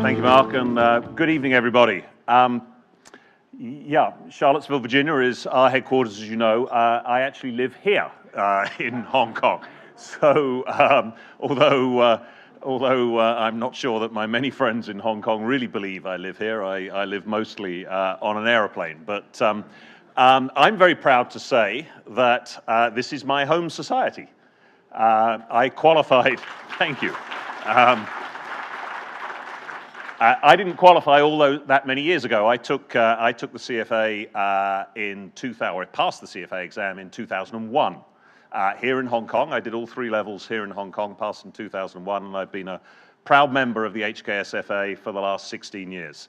Thank you, Mark, and good evening, everybody. Yeah, Charlottesville, Virginia is our headquarters, as you know. I actually live here in Hong Kong. So, although I'm not sure that my many friends in Hong Kong really believe I live here, I live mostly on an aeroplane. But I'm very proud to say that this is my home society. I qualified, thank you. I didn't qualify all that many years ago. I took the CFA in 2000, or I passed the CFA exam in 2001 here in Hong Kong. I did all three levels here in Hong Kong, passed in 2001, and I've been a proud member of the HKSFA for the last 16 years.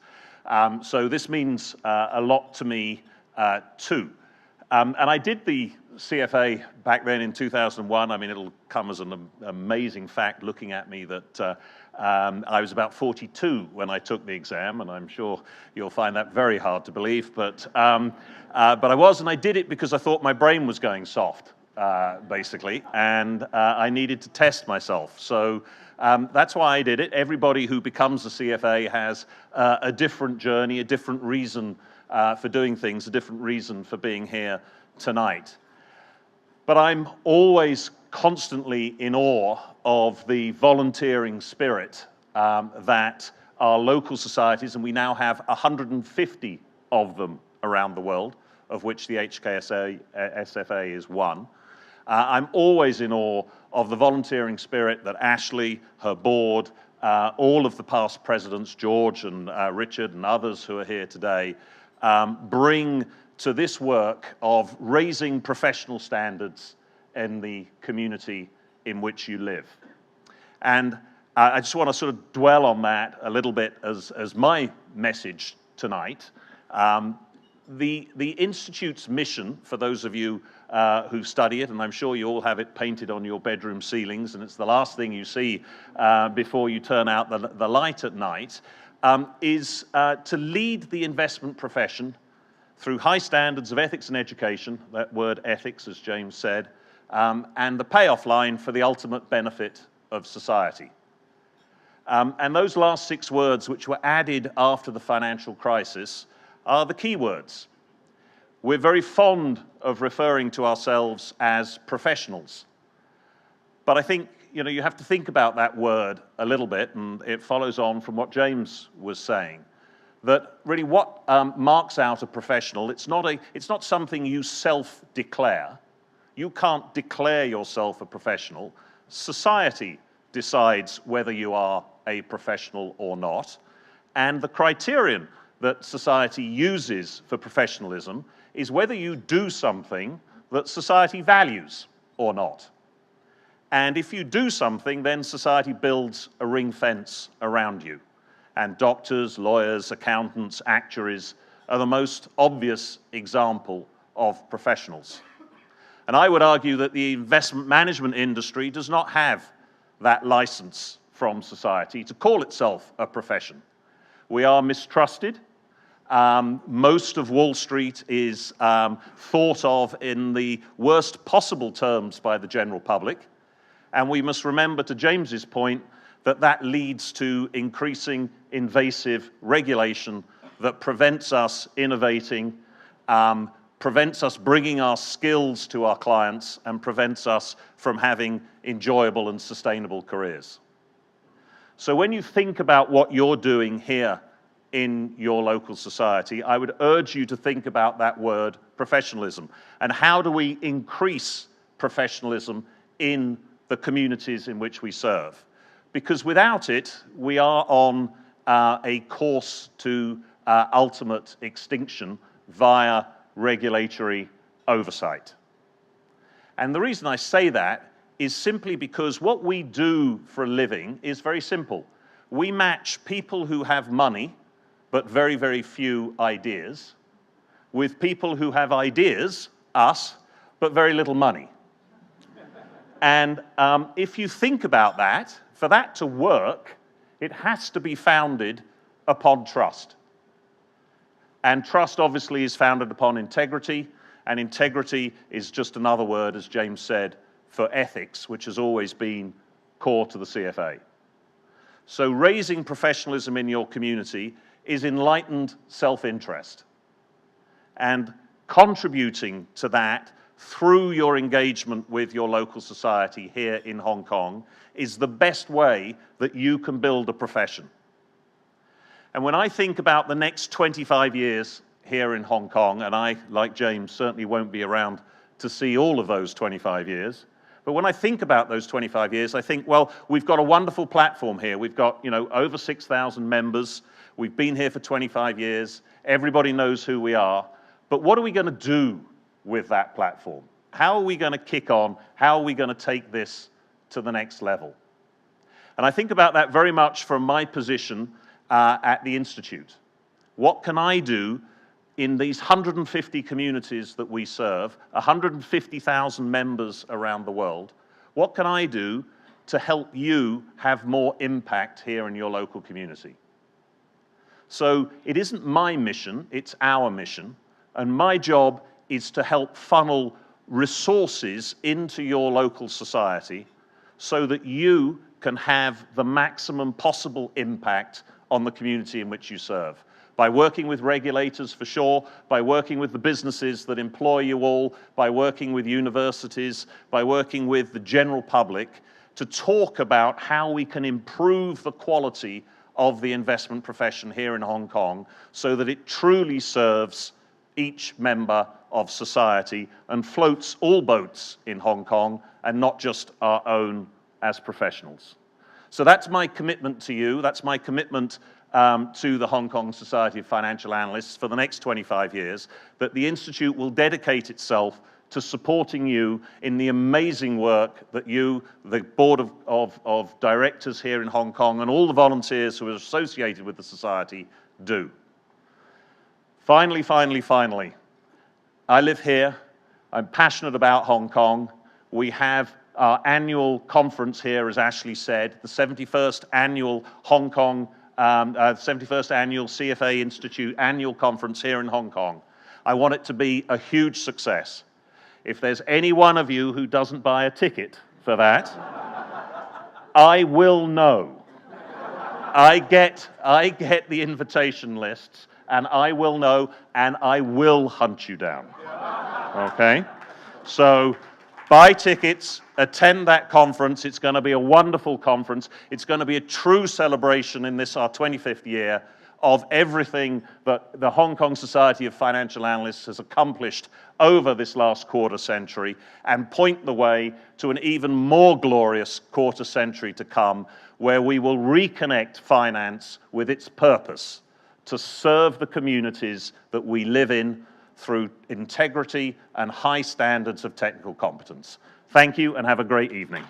So this means a lot to me too. And I did the CFA back then in 2001. I mean, it'll come as an amazing fact looking at me that I was about 42 when I took the exam, and I'm sure you'll find that very hard to believe, but I was, and I did it because I thought my brain was going soft, basically, and I needed to test myself. So that's why I did it. Everybody who becomes a CFA has a different journey, a different reason for doing things, a different reason for being here tonight. But I'm always constantly in awe of the volunteering spirit that our local societies, and we now have 150 of them around the world, of which the HKSFA is one. I'm always in awe of the volunteering spirit that Ashley, her board, all of the past presidents, George and Richard and others who are here today, bring to this work of raising professional standards in the community in which you live. And I just want to sort of dwell on that a little bit as my message tonight. The Institute's mission, for those of you who study it, and I'm sure you all have it painted on your bedroom ceilings, and it's the last thing you see before you turn out the light at night, is to lead the investment profession through high standards of ethics and education, that word ethics, as James said, and the payoff line for the ultimate benefit of society. And those last 6 words, which were added after the financial crisis, are the key words. We're very fond of referring to ourselves as professionals. But I think, you have to think about that word a little bit, and it follows on from what James was saying. That really what marks out a professional, it's not something you self-declare. You can't declare yourself a professional. Society decides whether you are a professional or not. And the criterion that society uses for professionalism is whether you do something that society values or not. And if you do something, then society builds a ring fence around you. And doctors, lawyers, accountants, actuaries are the most obvious example of professionals. And I would argue that the investment management industry does not have that license from society to call itself a profession. We are mistrusted. Most of Wall Street is thought of in the worst possible terms by the general public. And we must remember, to James's point, that leads to increasing invasive regulation that prevents us innovating, prevents us bringing our skills to our clients, and prevents us from having enjoyable and sustainable careers. So when you think about what you're doing here in your local society, I would urge you to think about that word, professionalism, and how do we increase professionalism in the communities in which we serve. Because without it, we are on a course to ultimate extinction via regulatory oversight. And the reason I say that is simply because what we do for a living is very simple. We match people who have money, but very, very few ideas, with people who have ideas, us, but very little money. And if you think about that, for that to work, it has to be founded upon trust. And trust obviously is founded upon integrity, and integrity is just another word, as James said, for ethics, which has always been core to the CFA. So raising professionalism in your community is enlightened self-interest. And contributing to that through your engagement with your local society here in Hong Kong is the best way that you can build a profession. And when I think about the next 25 years here in Hong Kong, and I, like James, certainly won't be around to see all of those 25 years, but when I think about those 25 years, I think, well, we've got a wonderful platform here. We've got, over 6,000 members. We've been here for 25 years. Everybody knows who we are. But what are we going to do with that platform? How are we going to kick on? How are we going to take this to the next level? And I think about that very much from my position at the Institute. What can I do in these 150 communities that we serve, 150,000 members around the world? What can I do to help you have more impact here in your local community? So it isn't my mission, it's our mission. And my job is to help funnel resources into your local society so that you can have the maximum possible impact on the community in which you serve. By working with regulators, for sure, by working with the businesses that employ you all, by working with universities, by working with the general public, to talk about how we can improve the quality of the investment profession here in Hong Kong so that it truly serves each member of society and floats all boats in Hong Kong and not just our own as professionals. So that's my commitment to you. That's my commitment to the Hong Kong Society of Financial Analysts for the next 25 years, that the Institute will dedicate itself to supporting you in the amazing work that you, the board of directors here in Hong Kong, and all the volunteers who are associated with the Society do. Finally, I live here. I'm passionate about Hong Kong. We have our annual conference here, as Ashley said, the 71st annual 71st annual CFA Institute annual conference here in Hong Kong. I want it to be a huge success. If there's any one of you who doesn't buy a ticket for that, I will know. I get the invitation lists, and I will know, and I will hunt you down. Okay? So buy tickets, attend that conference. It's going to be a wonderful conference. It's going to be a true celebration in this, our 25th year, of everything that the Hong Kong Society of Financial Analysts has accomplished over this last quarter century, and point the way to an even more glorious quarter century to come, where we will reconnect finance with its purpose, to serve the communities that we live in through integrity and high standards of technical competence. Thank you, and have a great evening.